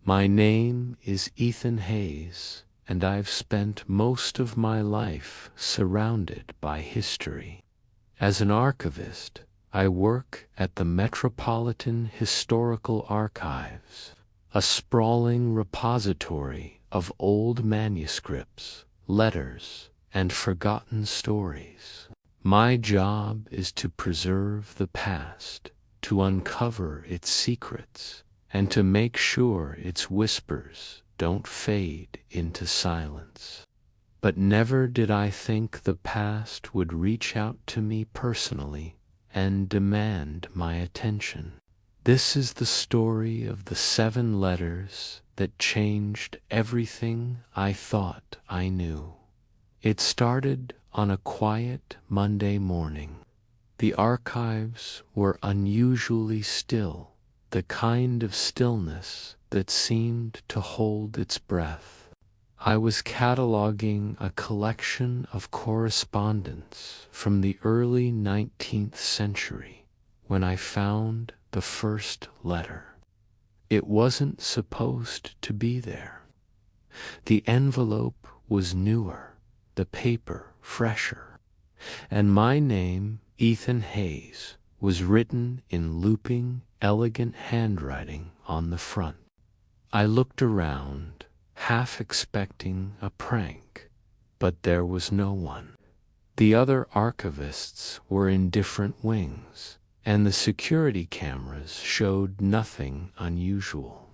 My name is Ethan Hayes, and I've spent most of my life surrounded by history. As an archivist, I work at the Metropolitan Historical Archives, a sprawling repository of old manuscripts, letters, and forgotten stories. My job is to preserve the past, to uncover its secrets, and to make sure its whispers don't fade into silence. But never did I think the past would reach out to me personally and demand my attention. This is the story of the 7 letters that changed everything I thought I knew. It started on a quiet Monday morning. The archives were unusually still, the kind of stillness that seemed to hold its breath. I was cataloging a collection of correspondence from the early 19th century when I found the first letter. It wasn't supposed to be there. The envelope was newer, the paper fresher, and my name, Ethan Hayes, was written in looping, elegant handwriting on the front. I looked around, half expecting a prank, but there was no one. The other archivists were in different wings, and the security cameras showed nothing unusual.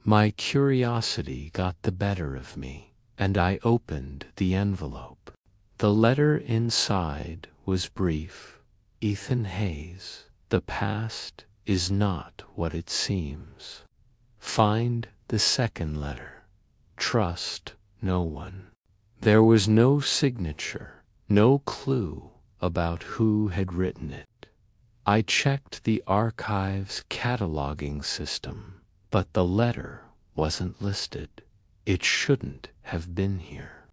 My curiosity got the better of me, and I opened the envelope. The letter inside was brief. Ethan Hayes, the past is not what it seems. Find the second letter. Trust no one. There was no signature, no clue about who had written it. I checked the archive's cataloging system, but the letter wasn't listed. It shouldn't have been here.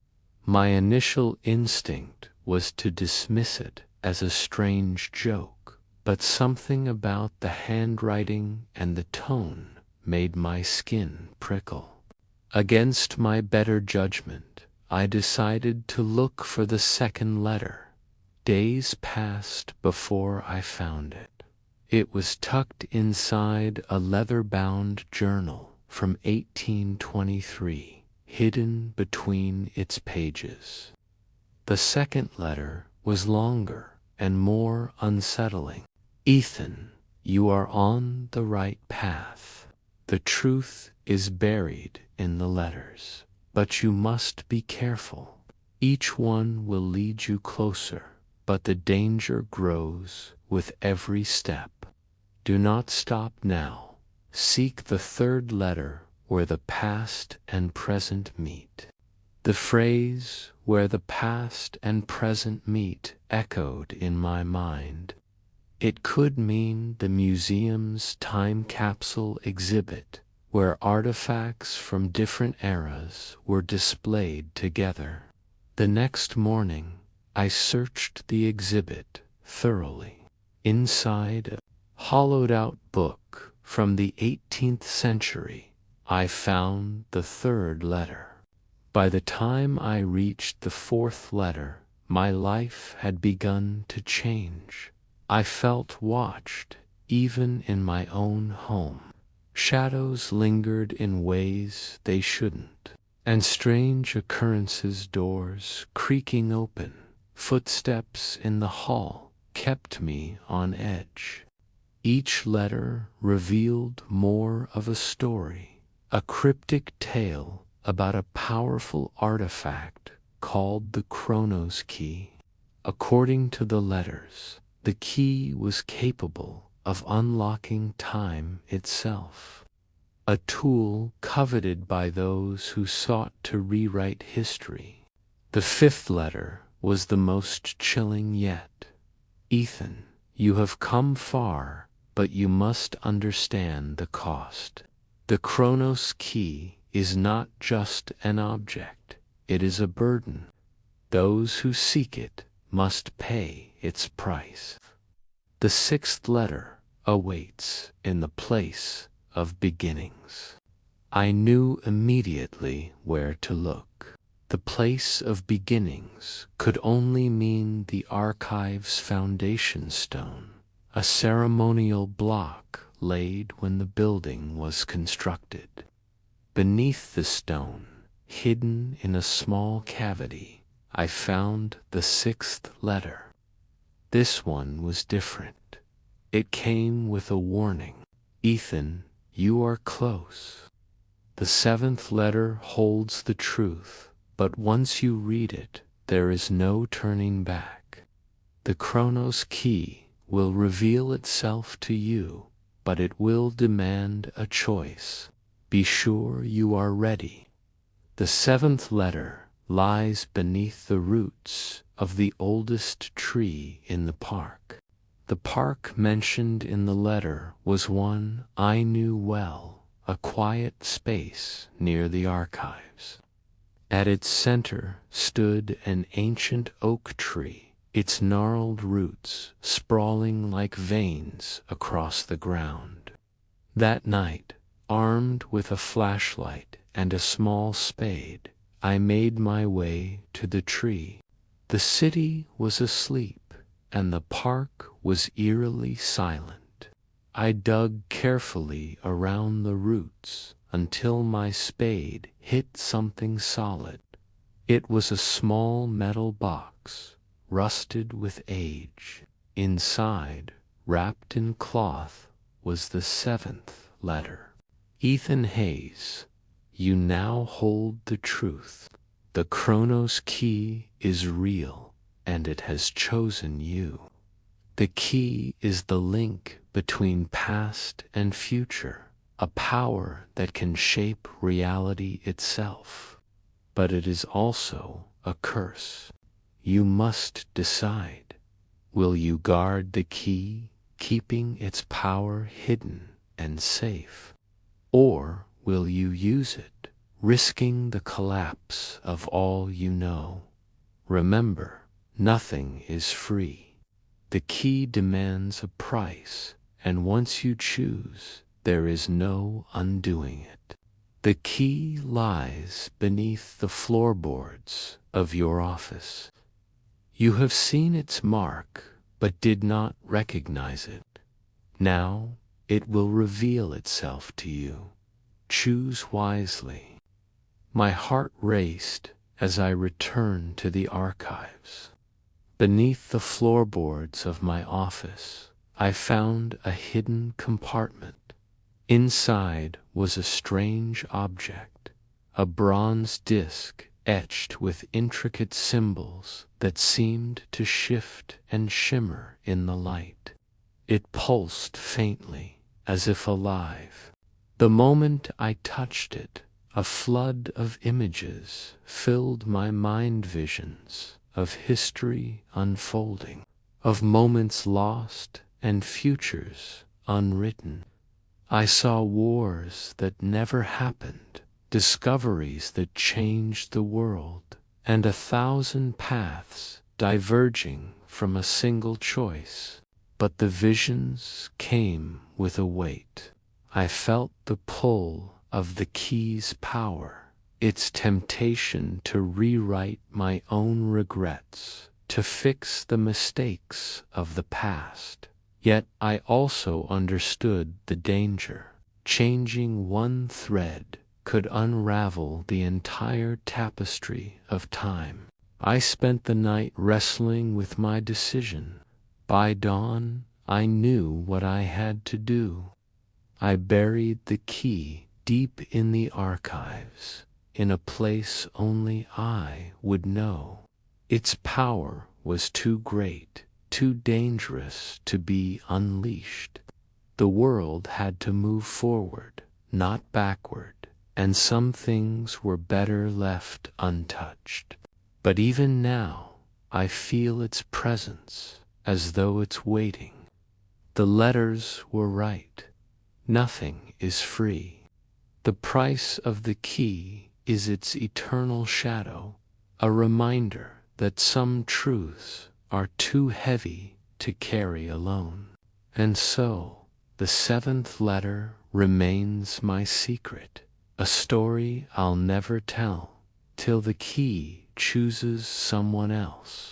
My initial instinct was to dismiss it as a strange joke, but something about the handwriting and the tone made my skin prickle. Against my better judgment, I decided to look for the second letter. Days passed before I found it. It was tucked inside a leather-bound journal from 1823, hidden between its pages. The second letter was longer and more unsettling. Ethan, you are on the right path. The truth is buried in the letters, but you must be careful. Each one will lead you closer, but the danger grows with every step. Do not stop now. Seek the third letter where the past and present meet. The phrase, where the past and present meet, echoed in my mind. It could mean the museum's time capsule exhibit, where artifacts from different eras were displayed together. The next morning, I searched the exhibit thoroughly. Inside a hollowed-out book from the 18th century, I found the third letter. By the time I reached the fourth letter, my life had begun to change. I felt watched, even in my own home. Shadows lingered in ways they shouldn't, and strange occurrences, doors creaking open, footsteps in the hall, kept me on edge. Each letter revealed more of a story, a cryptic tale about a powerful artifact called the Chronos Key. According to the letters, the key was capable of unlocking time itself, a tool coveted by those who sought to rewrite history. The fifth letter was the most chilling yet. Ethan, you have come far, but you must understand the cost. The Chronos Key is not just an object, it is a burden. Those who seek it must pay its price. The sixth letter awaits in the place of beginnings. I knew immediately where to look. The place of beginnings could only mean the archive's foundation stone, a ceremonial block laid when the building was constructed. Beneath the stone, hidden in a small cavity, I found the sixth letter. This one was different. It came with a warning. Ethan, you are close. The seventh letter holds the truth, but once you read it, there is no turning back. The Chronos key will reveal itself to you, but it will demand a choice. Be sure you are ready. The seventh letter lies beneath the roots of the oldest tree in the park. The park mentioned in the letter was one I knew well, a quiet space near the archives. At its center stood an ancient oak tree, its gnarled roots sprawling like veins across the ground. That night, armed with a flashlight and a small spade, I made my way to the tree. The city was asleep, and the park was eerily silent. I dug carefully around the roots until my spade hit something solid. It was a small metal box, rusted with age. Inside, wrapped in cloth, was the seventh letter. Ethan Hayes, you now hold the truth. The Chronos key is real, and it has chosen you. The key is the link between past and future, a power that can shape reality itself. But it is also a curse. You must decide. Will you guard the key, keeping its power hidden and safe? Or will you use it, risking the collapse of all you know? Remember, nothing is free. The key demands a price, and once you choose, there is no undoing it. The key lies beneath the floorboards of your office. You have seen its mark, but did not recognize it. Now it will reveal itself to you. Choose wisely. My heart raced as I returned to the archives. Beneath the floorboards of my office, I found a hidden compartment. Inside was a strange object, a bronze disc etched with intricate symbols that seemed to shift and shimmer in the light. It pulsed faintly, as if alive. The moment I touched it, a flood of images filled my mind, visions of history unfolding, of moments lost and futures unwritten. I saw wars that never happened, discoveries that changed the world, and 1,000 paths diverging from a single choice. But the visions came with a weight. I felt the pull of the key's power, its temptation to rewrite my own regrets, to fix the mistakes of the past. Yet I also understood the danger. Changing one thread could unravel the entire tapestry of time. I spent the night wrestling with my decision. By dawn, I knew what I had to do. I buried the key deep in the archives, in a place only I would know. Its power was too great, too dangerous to be unleashed. The world had to move forward, not backward, and some things were better left untouched. But even now, I feel its presence, as though it's waiting. The letters were right. Nothing is free. The price of the key is its eternal shadow, a reminder that some truths are too heavy to carry alone. And so, the seventh letter remains my secret, a story I'll never tell till the key chooses someone else.